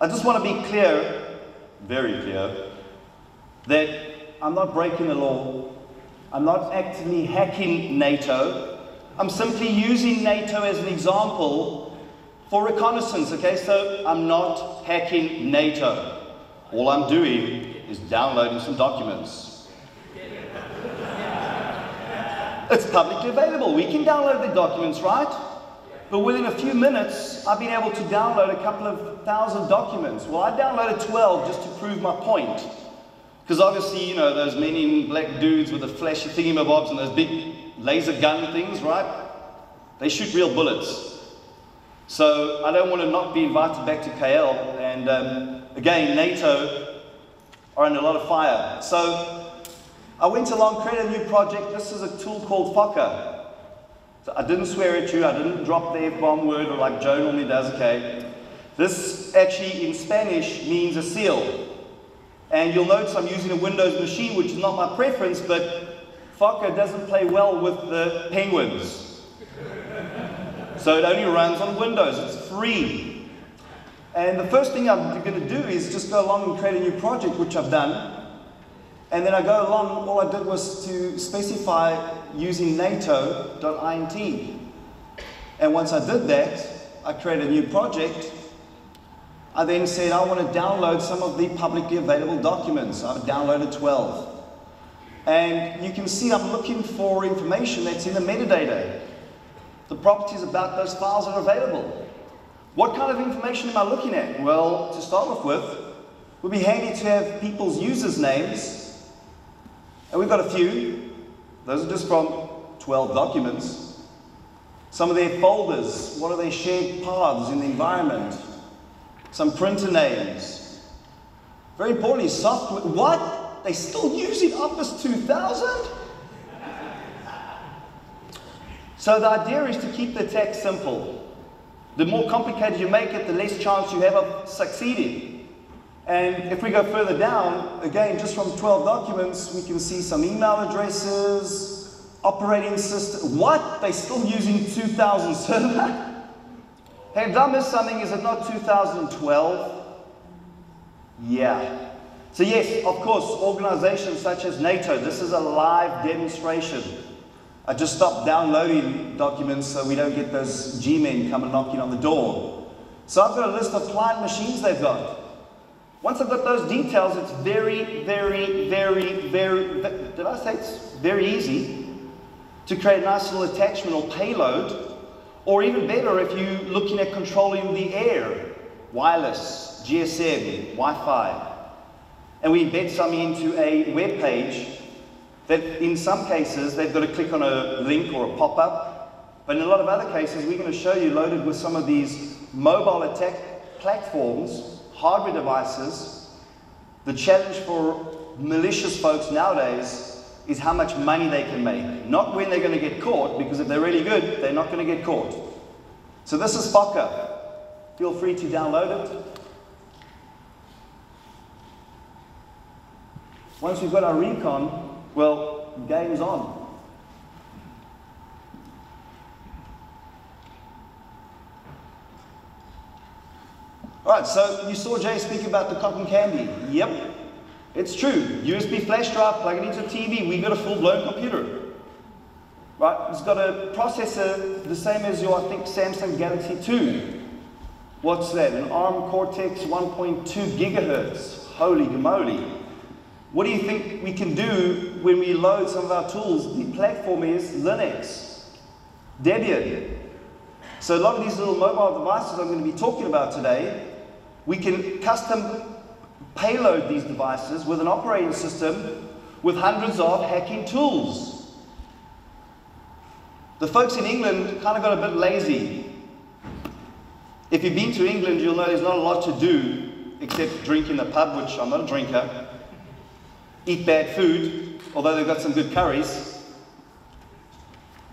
I just want to be clear, very clear, that I'm not breaking the law. I'm not actively hacking NATO. I'm simply using NATO as an example for reconnaissance, okay? So I'm not hacking NATO. All I'm doing is downloading some documents. It's publicly available. We can download the documents, right? But within a few minutes, I've been able to download a couple of thousand documents. Well, I downloaded 12 just to prove my point. Because obviously, you know, those men in black dudes with the flashy thingamabobs and those big laser gun things, right? They shoot real bullets. So I don't want to not be invited back to KL. And again, NATO are in a lot of fire. So I went along, created a new project. This is a tool called Fokker. So I didn't swear at you. I didn't drop the F-bomb word or like Joe normally does, okay? This actually in Spanish means a seal. And you'll notice I'm using a Windows machine, which is not my preference, but Fokker doesn't play well with the penguins. So it only runs on Windows. It's free. And the first thing I'm going to do is just go along and create a new project, which I've done. And then I go along, all I did was to specify using NATO.int. And once I did that, I created a new project. I then said I want to download some of the publicly available documents. I've downloaded 12. And you can see I'm looking for information that's in the metadata. The properties about those files are available. What kind of information am I looking at? Well, to start off with, it would be handy to have people's users' names. And we've got a few. Those are just from 12 documents. Some of their folders, what are their shared paths in the environment? Some printer names. Very importantly, software. What? They still using Office 2000? So the idea is to keep the attack simple. The more complicated you make it, the less chance you have of succeeding. And if we go further down, again, just from 12 documents, we can see some email addresses, operating system. What? They're still using 2000 server? Hey, did I miss something? Is it not 2012? Yeah. So yes, of course, organizations such as NATO, this is a live demonstration. I just stopped downloading documents so we don't get those G-men coming knocking on the door. So I've got a list of client machines they've got. Once I've got those details, it's very, did I say it's very easy to create a nice little attachment or payload. Or even better, if you're looking at controlling the air, wireless, GSM, Wi-Fi. And we embed something into a web page that in some cases, they've got to click on a link or a pop-up. But in a lot of other cases, we're going to show you loaded with some of these mobile attack platforms, hardware devices. The challenge for malicious folks nowadays is how much money they can make. Not when they're going to get caught, because if they're really good, they're not going to get caught. So this is Fokker. Feel free to download it. Once we've got our recon, well, game's on. Alright, so you saw Jay speak about the cotton candy. Yep. It's true. USB flash drive, plug it into a TV, we got a full-blown computer. Right? It's got a processor the same as your, I think, Samsung Galaxy 2. What's that? An ARM Cortex 1.2 gigahertz. Holy moly. What do you think we can do when we load some of our tools? The platform is Linux, Debian. So a lot of these little mobile devices I'm going to be talking about today, we can custom payload these devices with an operating system with hundreds of hacking tools. The folks in England kind of got a bit lazy. If you've been to England, you'll know there's not a lot to do except drink in the pub, which I'm not a drinker, eat bad food, although they've got some good curries.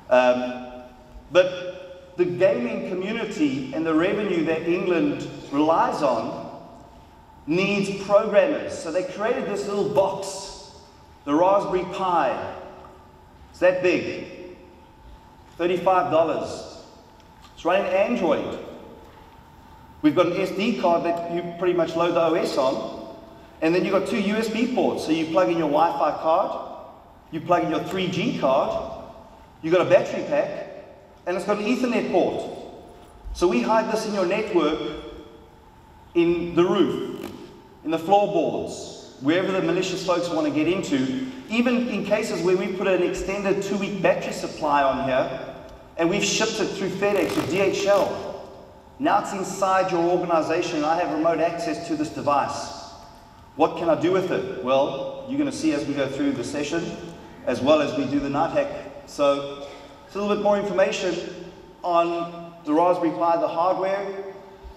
But the gaming community and the revenue that England relies on needs programmers. So they created this little box, the Raspberry Pi. It's that big, $35. It's running Android. We've got an SD card that you pretty much load the OS on, and then you've got two USB ports. So you plug in your Wi-Fi card, you plug in your 3G card, you've got a battery pack, and it's got an Ethernet port. So we hide this in your network, in the roof, in the floorboards, wherever the malicious folks want to get into, even in cases where we put an extended 2-week battery supply on here, and we've shipped it through FedEx or DHL. Now it's inside your organization, and I have remote access to this device. What can I do with it? Well, you're going to see as we go through the session, as well as we do the night hack. So, it's a little bit more information on the Raspberry Pi, the hardware,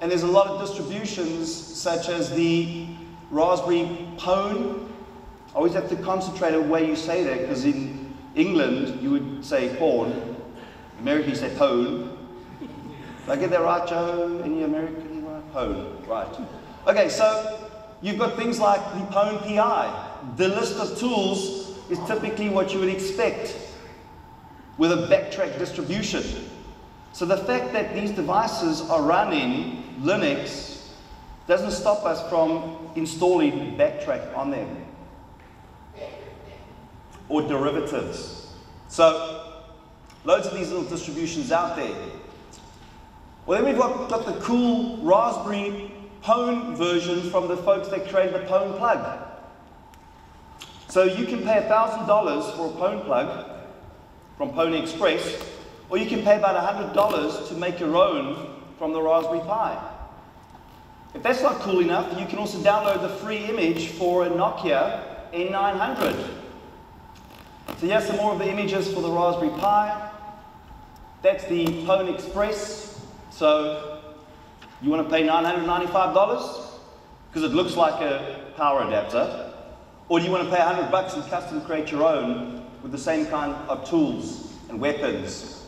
and there's a lot of distributions, such as the Raspberry Pwn. I always have to concentrate on the way you say that, because in England, you would say porn. In America, you say pwn. Did I get that right, Joe? Any American? Pwn, right. Okay, so you've got things like the Pwn PI. The list of tools is typically what you would expect with a backtrack distribution. So the fact that these devices are running Linux doesn't stop us from installing backtrack on them, or derivatives. So loads of these little distributions out there. Well, then we've got the cool Raspberry Pwn version from the folks that created the Pwn plug. So you can pay $1,000 for a Pwn plug from Pwn Express, or you can pay about $100 to make your own from the Raspberry Pi. If that's not cool enough, you can also download the free image for a Nokia N900. So here's some more of the images for the Raspberry Pi. That's the Pwn Express. So you want to pay $995 because it looks like a power adapter, or do you want to pay $100 and custom create your own with the same kind of tools and weapons